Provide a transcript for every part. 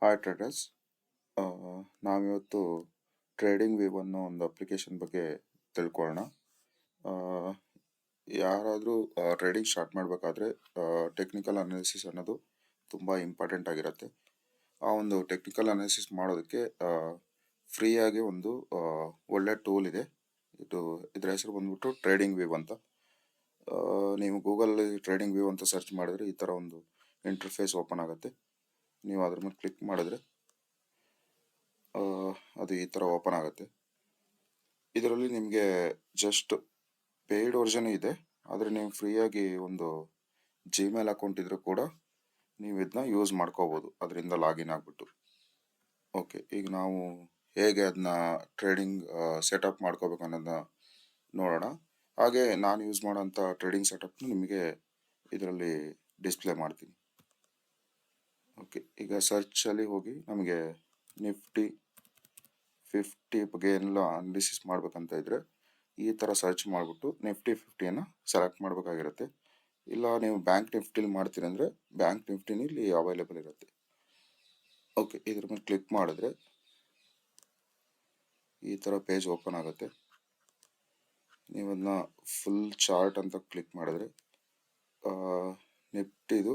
Hi traders. ನಾವಿವತ್ತು trading view ಅನ್ನೋ ಒಂದು ಅಪ್ಲಿಕೇಶನ್ ಬಗ್ಗೆ ತಿಳ್ಕೊಳ್ಳೋಣ. ಯಾರಾದರೂ ಟ್ರೇಡಿಂಗ್ ಸ್ಟಾರ್ಟ್ ಮಾಡಬೇಕಾದ್ರೆ ಟೆಕ್ನಿಕಲ್ ಅನಾಲಿಸಿಸ್ ಅನ್ನೋದು ತುಂಬ ಇಂಪಾರ್ಟೆಂಟ್ ಆಗಿರುತ್ತೆ. ಆ ಒಂದು ಟೆಕ್ನಿಕಲ್ ಅನಾಲಿಸಿಸ್ ಮಾಡೋದಕ್ಕೆ ಫ್ರೀಯಾಗಿ ಒಂದು ಒಳ್ಳೆ ಟೂಲ್ ಇದೆ. ಇದರ ಹೆಸರು ಬಂದ್ಬಿಟ್ಟು ಟ್ರೇಡಿಂಗ್ ವ್ಯೂ ಅಂತ. ನೀವು ಗೂಗಲಲ್ಲಿ ಟ್ರೇಡಿಂಗ್ ವ್ಯೂ ಅಂತ ಸರ್ಚ್ ಮಾಡಿದ್ರೆ ಈ ಥರ ಒಂದು ಇಂಟರ್ಫೇಸ್ ಓಪನ್ ಆಗುತ್ತೆ. ನೀವು ಅದ್ರ ಮೇಲೆ ಕ್ಲಿಕ್ ಮಾಡಿದ್ರೆ ಅದು ಈ ಥರ ಓಪನ್ ಆಗುತ್ತೆ. ಇದರಲ್ಲಿ ನಿಮಗೆ ಜಸ್ಟ್ ಪೇಯ್ಡ್ ವರ್ಷನ್ ಇದೆ, ಆದರೆ ನೀವು ಫ್ರೀಯಾಗಿ ಒಂದು ಜಿಮೇಲ್ ಅಕೌಂಟ್ ಇದ್ರೂ ಕೂಡ ನೀವು ಇದನ್ನ ಯೂಸ್ ಮಾಡ್ಕೋಬೋದು ಅದರಿಂದ ಲಾಗಿನ್ ಆಗಿಬಿಟ್ಟು. ಓಕೆ, ಈಗ ನಾವು ಹೇಗೆ ಅದನ್ನ ಟ್ರೇಡಿಂಗ್ ಸೆಟಪ್ ಮಾಡ್ಕೋಬೇಕು ಅನ್ನೋದನ್ನ ನೋಡೋಣ. ಹಾಗೆ ನಾನು ಯೂಸ್ ಮಾಡೋಂಥ ಟ್ರೇಡಿಂಗ್ ಸೆಟಪ್ನು ನಿಮಗೆ ಇದರಲ್ಲಿ ಡಿಸ್ಪ್ಲೇ ಮಾಡ್ತೀನಿ. ಓಕೆ, ಈಗ ಸರ್ಚಲ್ಲಿ ಹೋಗಿ ನಮಗೆ ನಿಫ್ಟಿ 50 ಬಗ್ಗೆ ಎಲ್ಲ ಅನಾಲಿಸಿಸ್ ಮಾಡ್ಬೇಕಂತ ಇದ್ರೆ ಈ ಥರ ಸರ್ಚ್ ಮಾಡಿಬಿಟ್ಟು ನಿಫ್ಟಿ 50ಯನ್ನು ಸೆಲೆಕ್ಟ್ ಮಾಡಬೇಕಾಗಿರುತ್ತೆ. ಇಲ್ಲ ನೀವು ಬ್ಯಾಂಕ್ ನಿಫ್ಟಿಲಿ ಮಾಡ್ತೀರಿ ಅಂದರೆ ಬ್ಯಾಂಕ್ ನಿಫ್ಟಿನ ಇಲ್ಲಿ ಅವೈಲೇಬಲ್ ಇರುತ್ತೆ. ಓಕೆ, ಇದ್ರ ಮೇಲೆ ಕ್ಲಿಕ್ ಮಾಡಿದ್ರೆ ಈ ಥರ ಪೇಜ್ ಓಪನ್ ಆಗುತ್ತೆ. ನೀವು ಅದನ್ನ ಫುಲ್ ಚಾರ್ಟ್ ಅಂತ ಕ್ಲಿಕ್ ಮಾಡಿದ್ರೆ ನಿಫ್ಟಿದು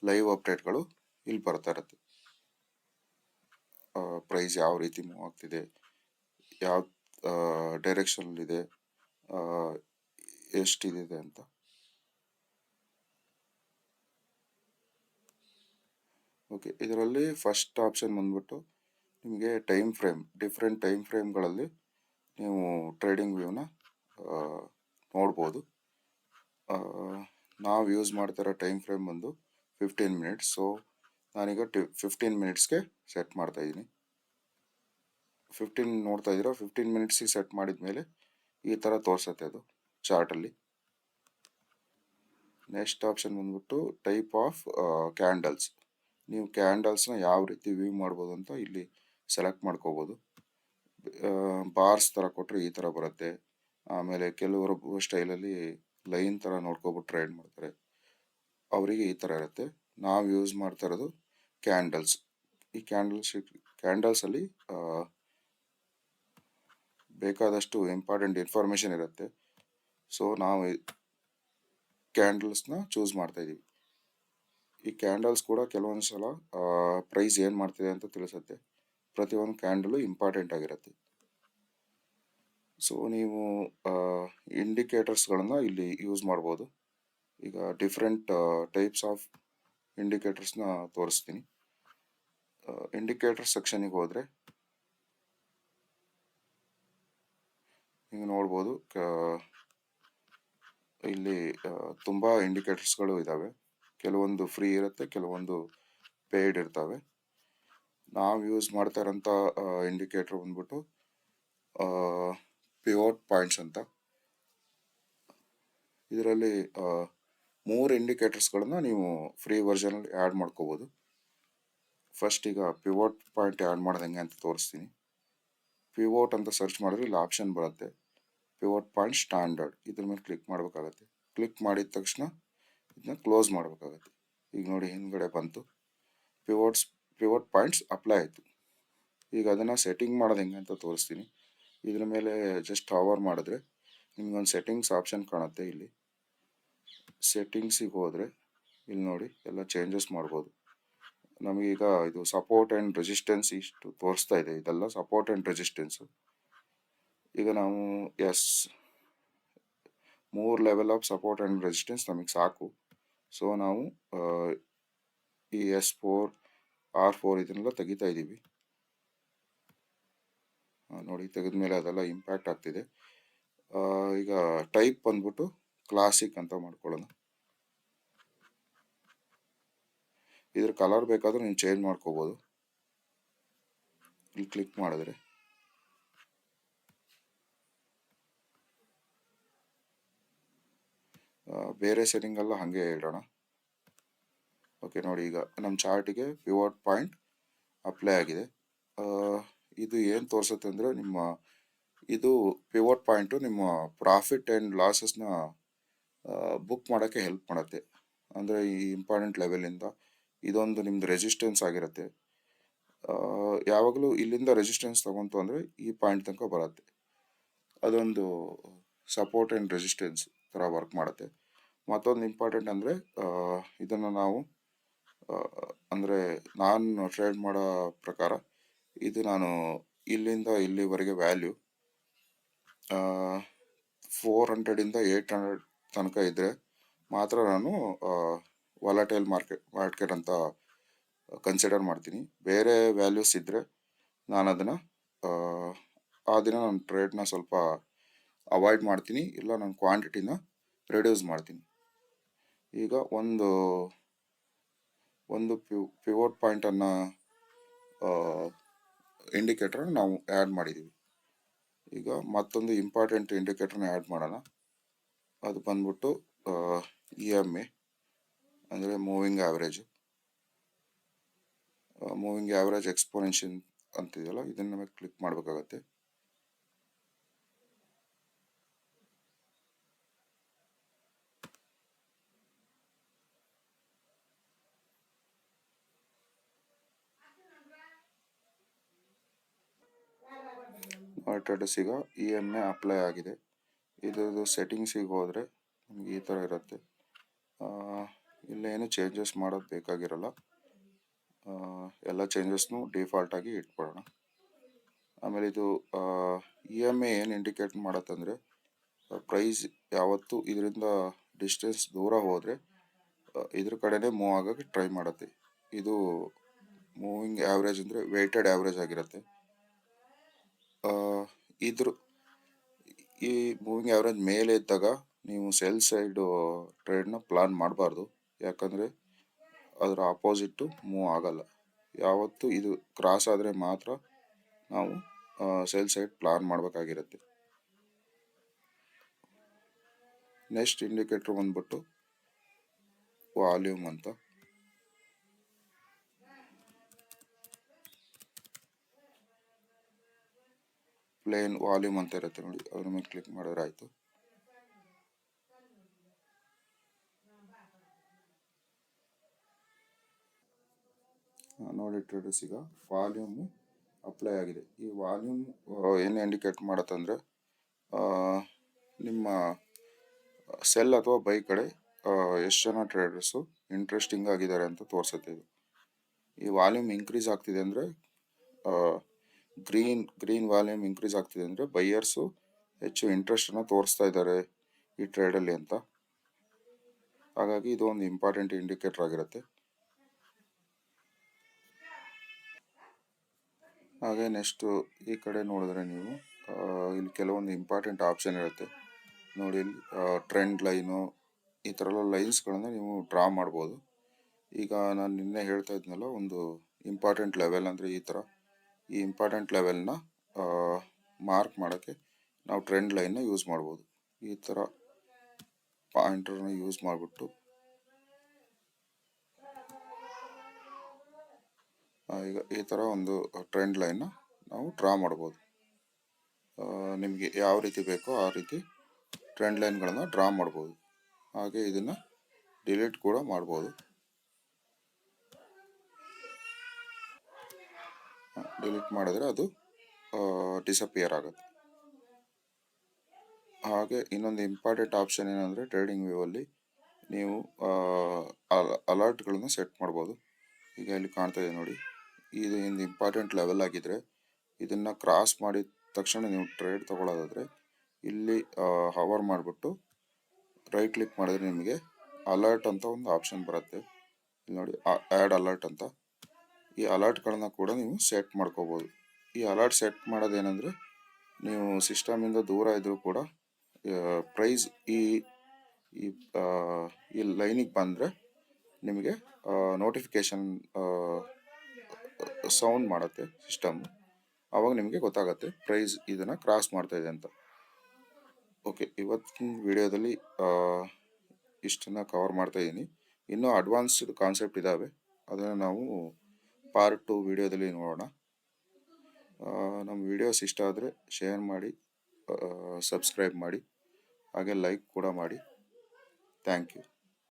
ಲೈವ್ ಅಪ್ಡೇಟ್ಗಳು ಇಲ್ಲಿ ಬರ್ತಾ ಇರುತ್ತೆ. ಪ್ರೈಸ್ ಯಾವ ರೀತಿ ಮೂವ್ ಆಗ್ತಿದೆ, ಯಾವ ಡೈರೆಕ್ಷನಲ್ಲಿದೆ, ಎಷ್ಟಿದೆ ಅಂತ. ಓಕೆ, ಇದರಲ್ಲಿ ಫಸ್ಟ್ ಆಪ್ಷನ್ ಬಂದ್ಬಿಟ್ಟು ನಿಮಗೆ ಟೈಮ್ ಫ್ರೇಮ್, ಡಿಫ್ರೆಂಟ್ ಟೈಮ್ ಫ್ರೇಮ್ಗಳಲ್ಲಿ ನೀವು ಟ್ರೇಡಿಂಗ್ ವ್ಯೂನ ನೋಡ್ಬೋದು. ನಾವು ಯೂಸ್ ಮಾಡ್ತಿರೋ ಟೈಮ್ ಫ್ರೇಮ್ ಬಂದು 15 ಮಿನಿಟ್ಸ್. ಸೊ ನಾನೀಗ 15 ಮಿನಿಟ್ಸ್ಗೆ ಸೆಟ್ ಮಾಡ್ತಾ ಇದ್ದೀನಿ. 15 ನೋಡ್ತಾ ಇದ್ದೀರಾ, 15 ಮಿನಿಟ್ಸಿಗೆ ಸೆಟ್ ಮಾಡಿದ ಮೇಲೆ ಈ ಥರ ತೋರಿಸುತ್ತೆ ಅದು ಚಾರ್ಟಲ್ಲಿ. ನೆಕ್ಸ್ಟ್ ಆಪ್ಷನ್ ಬಂದ್ಬಿಟ್ಟು ಟೈಪ್ ಆಫ್ ಕ್ಯಾಂಡಲ್ಸ್. ನೀವು ಕ್ಯಾಂಡಲ್ಸ್ನ ಯಾವ ರೀತಿ ವ್ಯೂ ಮಾಡ್ಬೋದು ಅಂತ ಇಲ್ಲಿ ಸೆಲೆಕ್ಟ್ ಮಾಡ್ಕೋಬೋದು. ಬಾರ್ಸ್ ಥರ ಕೊಟ್ಟರೆ ಈ ಥರ ಬರುತ್ತೆ. ಆಮೇಲೆ ಕೆಲವರು ಸ್ಟೈಲಲ್ಲಿ ಲೈನ್ ಥರ ನೋಡ್ಕೊಬಿಟ್ಟು ಟ್ರೇಡ್ ಮಾಡ್ತಾರೆ, ಅವರಿಗೆ ಈ ಥರ ಇರುತ್ತೆ. ನಾವು ಯೂಸ್ ಮಾಡ್ತಾ ಇರೋದು ಕ್ಯಾಂಡಲ್ಸ್. ಈ ಕ್ಯಾಂಡಲ್ಸಲ್ಲಿ ಬೇಕಾದಷ್ಟು ಇಂಪಾರ್ಟೆಂಟ್ ಇನ್ಫಾರ್ಮೇಷನ್ ಇರುತ್ತೆ. ಸೊ ನಾವು ಕ್ಯಾಂಡಲ್ಸ್ನ ಚೂಸ್ ಮಾಡ್ತಾ ಇದ್ದೀವಿ. ಈ ಕ್ಯಾಂಡಲ್ಸ್ ಕೂಡ ಕೆಲವೊಂದು ಸಲ ಪ್ರೈಸ್ ಏನು ಮಾಡ್ತಿದೆ ಅಂತ ತಿಳಿಸುತ್ತೆ. ಪ್ರತಿಯೊಂದು ಕ್ಯಾಂಡಲು ಇಂಪಾರ್ಟೆಂಟ್ ಆಗಿರುತ್ತೆ. ಸೊ ನೀವು ಇಂಡಿಕೇಟರ್ಸ್ಗಳನ್ನು ಇಲ್ಲಿ ಯೂಸ್ ಮಾಡ್ಬೋದು. ಈಗ ಡಿಫ್ರೆಂಟ್ ಟೈಪ್ಸ್ ಆಫ್ ಇಂಡಿಕೇಟರ್ಸ್ನ ತೋರಿಸ್ತೀನಿ. ಇಂಡಿಕೇಟರ್ ಸೆಕ್ಷನಿಗೆ ಹೋದರೆ ನೀವು ನೋಡ್ಬೋದು, ಇಲ್ಲಿ ತುಂಬ ಇಂಡಿಕೇಟರ್ಸ್ಗಳು ಇದ್ದಾವೆ. ಕೆಲವೊಂದು ಫ್ರೀ ಇರುತ್ತೆ, ಕೆಲವೊಂದು ಪೇಯ್ಡ್ ಇರ್ತವೆ. ನಾವು ಯೂಸ್ ಮಾಡ್ತಾ ಇರೋಂಥ ಇಂಡಿಕೇಟರ್ ಬಂದ್ಬಿಟ್ಟು ಪಿವೋಟ್ ಪಾಯಿಂಟ್ಸ್ ಅಂತ. ಇದರಲ್ಲಿ 3 ಇಂಡಿಕೇಟರ್ಸ್ಗಳನ್ನ ನೀವು ಫ್ರೀ ವರ್ಷನಲ್ಲಿ ಆ್ಯಡ್ ಮಾಡ್ಕೋಬೋದು. ಫಸ್ಟ್ ಈಗ ಪಿವೋಟ್ ಪಾಯಿಂಟ್ ಆ್ಯಡ್ ಮಾಡ್ದಂಗೆ ಅಂತ ತೋರಿಸ್ತೀನಿ. ಪಿವೋಟ್ ಅಂತ ಸರ್ಚ್ ಮಾಡಿದ್ರೆ ಇಲ್ಲಿ ಆಪ್ಷನ್ ಬರುತ್ತೆ, ಪಿವೋಟ್ ಪಾಯಿಂಟ್ ಸ್ಟ್ಯಾಂಡರ್ಡ್. ಇದ್ರ ಮೇಲೆ ಕ್ಲಿಕ್ ಮಾಡಬೇಕಾಗತ್ತೆ. ಕ್ಲಿಕ್ ಮಾಡಿದ ತಕ್ಷಣ ಇದನ್ನ ಕ್ಲೋಸ್ ಮಾಡಬೇಕಾಗತ್ತೆ. ಈಗ ನೋಡಿ ಹಿಂದ್ಗಡೆ ಬಂತು, ಪಿವೋಟ್ ಪಾಯಿಂಟ್ಸ್ ಅಪ್ಲೈ ಆಯಿತು. ಈಗ ಅದನ್ನು ಸೆಟ್ಟಿಂಗ್ ಮಾಡೋದು ಹೆಂಗೆ ಅಂತ ತೋರಿಸ್ತೀನಿ. ಇದ್ರ ಮೇಲೆ ಜಸ್ಟ್ ಹವರ್ ಮಾಡಿದ್ರೆ ನಿಮ್ಗೊಂದು ಸೆಟ್ಟಿಂಗ್ಸ್ ಆಪ್ಷನ್ ಕಾಣುತ್ತೆ. ಇಲ್ಲಿ ಸೆಟ್ಟಿಂಗ್ಸಿಗೆ ಹೋದರೆ ಇಲ್ಲಿ ನೋಡಿ ಎಲ್ಲ ಚೇಂಜಸ್ ಮಾಡ್ಬೋದು. ನಮಗೀಗ ಇದು ಸಪೋರ್ಟ್ ಆ್ಯಂಡ್ ರೆಸಿಸ್ಟೆನ್ಸ್ ಇಷ್ಟು ತೋರಿಸ್ತಾ ಇದೆ, ಇದೆಲ್ಲ ಸಪೋರ್ಟ್ ಆ್ಯಂಡ್ ರೆಸಿಸ್ಟೆನ್ಸು. ಈಗ ನಾವು 3 level of support and resistance ನಮಗೆ ಸಾಕು. ಸೊ ನಾವು ಈ S4 R4 ಇದನ್ನೆಲ್ಲ ತೆಗಿತಾ ಇದ್ದೀವಿ. ನೋಡಿ, ತೆಗೆದ ಮೇಲೆ ಅದೆಲ್ಲ ಇಂಪ್ಯಾಕ್ಟ್ ಆಗ್ತಿದೆ. ಈಗ ಟೈಪ್ ಬಂದ್ಬಿಟ್ಟು ಕ್ಲಾಸಿಕ್ ಅಂತ ಮಾಡ್ಕೊಳ್ಳೋಣ. ಇದ್ರ ಕಲರ್ ಬೇಕಾದ್ರೆ ನೀವು ಚೇಂಜ್ ಮಾಡ್ಕೋಬೋದು. ಇಲ್ಲಿ ಕ್ಲಿಕ್ ಮಾಡಿದ್ರೆ ಬೇರೆ ಸೆಟ್ಟಿಂಗ್ ಎಲ್ಲ ಹಾಗೆ ಇಡೋಣ. ಓಕೆ, ನೋಡಿ ಈಗ ನಮ್ಮ ಚಾರ್ಟಿಗೆ ಪಿವೋಟ್ ಪಾಯಿಂಟ್ ಅಪ್ಲೈ ಆಗಿದೆ. ಇದು ಏನು ತೋರಿಸುತ್ತೆ ಅಂದರೆ ಇದು ಪಿವೋಟ್ ಪಾಯಿಂಟು ನಿಮ್ಮ ಪ್ರಾಫಿಟ್ ಆ್ಯಂಡ್ ಲಾಸಸ್ನ ಬುಕ್ ಮಾಡೋಕ್ಕೆ ಹೆಲ್ಪ್ ಮಾಡುತ್ತೆ. ಅಂದರೆ ಈ ಇಂಪಾರ್ಟೆಂಟ್ ಲೆವೆಲಿಂದ ಇದೊಂದು ನಿಮ್ಮದು ರೆಸಿಸ್ಟೆನ್ಸ್ ಆಗಿರುತ್ತೆ. ಯಾವಾಗಲೂ ಇಲ್ಲಿಂದ ರೆಸಿಸ್ಟೆನ್ಸ್ ತಗೊಂತು ಅಂದರೆ ಈ ಪಾಯಿಂಟ್ ತನಕ ಬರುತ್ತೆ. ಅದೊಂದು ಸಪೋರ್ಟ್ ಆ್ಯಂಡ್ ರೆಸಿಸ್ಟೆನ್ಸ್ ಥರ ವರ್ಕ್ ಮಾಡುತ್ತೆ. ಮತ್ತೊಂದು ಇಂಪಾರ್ಟೆಂಟ್ ಅಂದರೆ ಇದನ್ನು ನಾವು ಅಂದರೆ ನಾನು ಟ್ರೇಡ್ ಮಾಡೋ ಪ್ರಕಾರ ಇದು ನಾನು ಇಲ್ಲಿಂದ ಇಲ್ಲಿವರೆಗೆ ವ್ಯಾಲ್ಯೂ 400ಇಂದ 800 ತನಕ ಇದ್ದರೆ ಮಾತ್ರ ನಾನು ವಾಲಟೈಲ್ ಮಾರ್ಕೆಟ್ ಅಂತ ಕನ್ಸಿಡರ್ ಮಾಡ್ತೀನಿ. ಬೇರೆ ವ್ಯಾಲ್ಯೂಸ್ ಇದ್ದರೆ ನಾನು ಅದನ್ನು ಆ ದಿನ ನಾನು ಟ್ರೇಡ್ನ ಸ್ವಲ್ಪ ಅವಾಯ್ಡ್ ಮಾಡ್ತೀನಿ, ಇಲ್ಲ ನಾನು ಕ್ವಾಂಟಿಟಿನ ರಿಡ್ಯೂಸ್ ಮಾಡ್ತೀನಿ. ಈಗ ಒಂದು ಪಿವೋಟ್ ಪಾಯಿಂಟನ್ನು ಇಂಡಿಕೇಟರ್ ನಾವು ಆ್ಯಡ್ ಮಾಡಿದ್ದೀವಿ. ಈಗ ಮತ್ತೊಂದು ಇಂಪಾರ್ಟೆಂಟ್ ಇಂಡಿಕೇಟರ್ನ ಆ್ಯಡ್ ಮಾಡೋಣ. ಅದು ಬಂದ್ಬಿಟ್ಟು EMA ಅಂದರೆ ಮೂವಿಂಗ್ ಆವ್ರೇಜ್ ಎಕ್ಸ್ಪೋನೆನ್ಷಿಯಲ್ ಅಂತಿದೆಯಲ್ಲ, ಇದನ್ನ ನಮಗೆ ಕ್ಲಿಕ್ ಮಾಡಬೇಕಾಗತ್ತೆ. ಟ್ರೇಡರ್ಸ್ ಈಗ EMA ಅಪ್ಲೈ ಆಗಿದೆ. ಇದ್ರದ್ದು ಸೆಟ್ಟಿಂಗ್ಸಿಗೆ ಹೋದರೆ ನಮಗೆ ಈ ಥರ ಇರುತ್ತೆ. ಇಲ್ಲೇನು ಚೇಂಜಸ್ ಮಾಡೋದು ಬೇಕಾಗಿರಲ್ಲ, ಎಲ್ಲ ಚೇಂಜಸ್ನು ಡಿಫಾಲ್ಟಾಗಿ ಇಟ್ಕೊಳ್ಳೋಣ. ಆಮೇಲೆ ಇದು EMA ಏನು ಇಂಡಿಕೇಟ್ ಮಾಡತ್ತಂದರೆ ಪ್ರೈಸ್ ಯಾವತ್ತು ಇದರಿಂದ ಡಿಸ್ಟೆನ್ಸ್ ದೂರ ಹೋದರೆ ಇದ್ರ ಕಡೆನೇ ಮೂವ್ ಆಗೋಕ್ಕೆ ಟ್ರೈ ಮಾಡುತ್ತೆ. ಇದು ಮೂವಿಂಗ್ ಆವ್ರೇಜ್ ಅಂದರೆ ವೆಯ್ಟೆಡ್ ಆವ್ರೇಜ್ ಆಗಿರುತ್ತೆ. ಈ ಮೂವಿಂಗ್ ಆವ್ರೇಜ್ ಮೇಲೆ ಇದ್ದಾಗ ನೀವು ಸೆಲ್ ಸೈಡ್ ಟ್ರೇಡ್ನ ಪ್ಲಾನ್ ಮಾಡಬಾರ್ದು, ಯಾಕಂದರೆ ಅದರ ಆಪೋಸಿಟ್ಟು ಮೂವ್ ಆಗಲ್ಲ. ಯಾವತ್ತು ಇದು ಕ್ರಾಸ್ ಆದರೆ ಮಾತ್ರ ನಾವು ಸೆಲ್ ಸೈಡ್ ಪ್ಲಾನ್ ಮಾಡಬೇಕಾಗಿರುತ್ತೆ. ನೆಕ್ಸ್ಟ್ ಇಂಡಿಕೇಟರ್ ಬಂದ್ಬಿಟ್ಟು ವಾಲ್ಯೂಮ್ ಅಂತ. ಪ್ಲೇನ್ ವಾಲ್ಯೂಮ್ ಅಂತ ಇರುತ್ತೆ ನೋಡಿ, ಅದ್ರ ಮೇಲೆ ಕ್ಲಿಕ್ ಮಾಡಿದ್ರೆ ಆಯಿತು. ನೋಡಿ ಟ್ರೇಡರ್ಸ್, ಈಗ ವಾಲ್ಯೂಮು ಅಪ್ಲೈ ಆಗಿದೆ. ಈ ವಾಲ್ಯೂಮ್ ಏನು ಇಂಡಿಕೇಟ್ ಮಾಡತ್ತಂದರೆ ನಿಮ್ಮ ಸೆಲ್ ಅಥವಾ ಬೈ ಕಡೆ ಎಷ್ಟು ಜನ ಟ್ರೇಡರ್ಸು ಇಂಟ್ರೆಸ್ಟಿಂಗ್ ಆಗಿದ್ದಾರೆ ಅಂತ ತೋರಿಸುತ್ತೆ ಇದು. ಈ ವಾಲ್ಯೂಮ್ ಇನ್ಕ್ರೀಸ್ ಆಗ್ತಿದೆ ಅಂದರೆ ಗ್ರೀನ್ ವಾಲ್ಯೂಮ್ ಇನ್ಕ್ರೀಸ್ ಆಗ್ತಿದೆ ಅಂದರೆ ಬೈಯರ್ಸು ಹೆಚ್ಚು ಇಂಟ್ರೆಸ್ಟನ್ನು ತೋರಿಸ್ತಾ ಇದ್ದಾರೆ ಈ ಟ್ರೇಡಲ್ಲಿ ಅಂತ. ಹಾಗಾಗಿ ಇದು ಒಂದು ಇಂಪಾರ್ಟೆಂಟ್ ಇಂಡಿಕೇಟರ್ ಆಗಿರುತ್ತೆ. ಹಾಗೆ ನೆಕ್ಸ್ಟು ಈ ಕಡೆ ನೋಡಿದ್ರೆ ನೀವು ಇಲ್ಲಿ ಕೆಲವೊಂದು ಇಂಪಾರ್ಟೆಂಟ್ ಆಪ್ಷನ್ ಇರುತ್ತೆ ನೋಡಿ. ಇಲ್ಲಿ ಟ್ರೆಂಡ್ ಲೈನು, ಈ ಥರ ಎಲ್ಲ ಲೈನ್ಸ್ಗಳನ್ನು ನೀವು ಡ್ರಾ ಮಾಡ್ಬೋದು. ಈಗ ನಾನು ನಿನ್ನೆ ಹೇಳ್ತಾ ಇದ್ನಲ್ಲ, ಒಂದು ಇಂಪಾರ್ಟೆಂಟ್ ಲೆವೆಲ್ ಅಂದರೆ ಈ ಥರ, ಈ ಇಂಪಾರ್ಟೆಂಟ್ ಲೆವೆಲ್ನ ಮಾರ್ಕ್ ಮಾಡೋಕ್ಕೆ ನಾವು ಟ್ರೆಂಡ್ ಲೈನ್ನ ಯೂಸ್ ಮಾಡ್ಬೋದು. ಈ ಥರ ಪಾಯಿಂಟರ್ನ ಯೂಸ್ ಮಾಡಿಬಿಟ್ಟು ಈಗ ಈ ಥರ ಒಂದು ಟ್ರೆಂಡ್ ಲೈನ್ನ ನಾವು ಡ್ರಾ ಮಾಡ್ಬೋದು. ನಿಮಗೆ ಯಾವ ರೀತಿ ಬೇಕೋ ಆ ರೀತಿ ಟ್ರೆಂಡ್ ಲೈನ್ಗಳನ್ನು ಡ್ರಾ ಮಾಡ್ಬೋದು. ಹಾಗೆ ಇದನ್ನು ಡಿಲೀಟ್ ಕೂಡ ಮಾಡ್ಬೋದು. ಡಿಲೀಟ್ ಮಾಡಿದ್ರೆ ಅದು ಡಿಸಪಿಯರ್ ಆಗುತ್ತೆ. ಹಾಗೆ ಇನ್ನೊಂದು ಇಂಪಾರ್ಟೆಂಟ್ ಆಪ್ಷನ್ ಏನಂದರೆ ಟ್ರೇಡಿಂಗ್ ವ್ಯೂವಲ್ಲಿ ನೀವು ಅಲರ್ಟ್ಗಳನ್ನು ಸೆಟ್ ಮಾಡ್ಬೋದು. ಈಗ ಇಲ್ಲಿ ಕಾಣ್ತಾ ಇದೆ ನೋಡಿ, ಇದು ಒಂದು ಇಂಪಾರ್ಟೆಂಟ್ ಲೆವೆಲ್ ಆಗಿದ್ದರೆ ಇದನ್ನು ಕ್ರಾಸ್ ಮಾಡಿದ ತಕ್ಷಣ ನೀವು ಟ್ರೇಡ್ ತೊಗೊಳ್ಳೋದಾದರೆ ಇಲ್ಲಿ ಹವರ್ ಮಾಡಿಬಿಟ್ಟು ರೈಟ್ ಕ್ಲಿಕ್ ಮಾಡಿದ್ರೆ ನಿಮಗೆ ಅಲರ್ಟ್ ಅಂತ ಒಂದು ಆಪ್ಷನ್ ಬರುತ್ತೆ. ಇಲ್ಲಿ ನೋಡಿ, ಆ್ಯಡ್ ಅಲರ್ಟ್ ಅಂತ. ಈ ಅಲರ್ಟ್ಗಳನ್ನ ಕೂಡ ನೀವು ಸೆಟ್ ಮಾಡ್ಕೋಬೋದು. ಈ ಅಲರ್ಟ್ ಸೆಟ್ ಮಾಡೋದೇನೆಂದರೆ, ನೀವು ಸಿಸ್ಟಮಿಂದ ದೂರ ಇದ್ದರೂ ಕೂಡ ಪ್ರೈಸ್ ಈ ಲೈನಿಗೆ ಬಂದರೆ ನಿಮಗೆ ನೋಟಿಫಿಕೇಶನ್ ಸೌಂಡ್ ಮಾಡುತ್ತೆ ಸಿಸ್ಟಮ್. ಆವಾಗ ನಿಮಗೆ ಗೊತ್ತಾಗುತ್ತೆ ಪ್ರೈಸ್ ಇದನ್ನು ಕ್ರಾಸ್ ಮಾಡ್ತಾ ಇದೆ ಅಂತ. ಓಕೆ, ಇವತ್ತಿನ ವಿಡಿಯೋದಲ್ಲಿ ಇಷ್ಟನ್ನು ಕವರ್ ಮಾಡ್ತಾ ಇದ್ದೀನಿ. ಇನ್ನೂ ಅಡ್ವಾನ್ಸ್ಡ್ ಕಾನ್ಸೆಪ್ಟ್ ಇದ್ದಾವೆ, ಅದನ್ನು ನಾವು ಪಾರ್ಟ್ 2 ವಿಡಿಯೋದಲ್ಲಿ ನೋಡೋಣ. ನಮ್ಮ ವಿಡಿಯೋಸ್ ಇಷ್ಟ ಆದರೆ ಶೇರ್ ಮಾಡಿ, ಸಬ್ಸ್ಕ್ರೈಬ್ ಮಾಡಿ, ಹಾಗೆ ಲೈಕ್ ಕೂಡ ಮಾಡಿ. Thank you.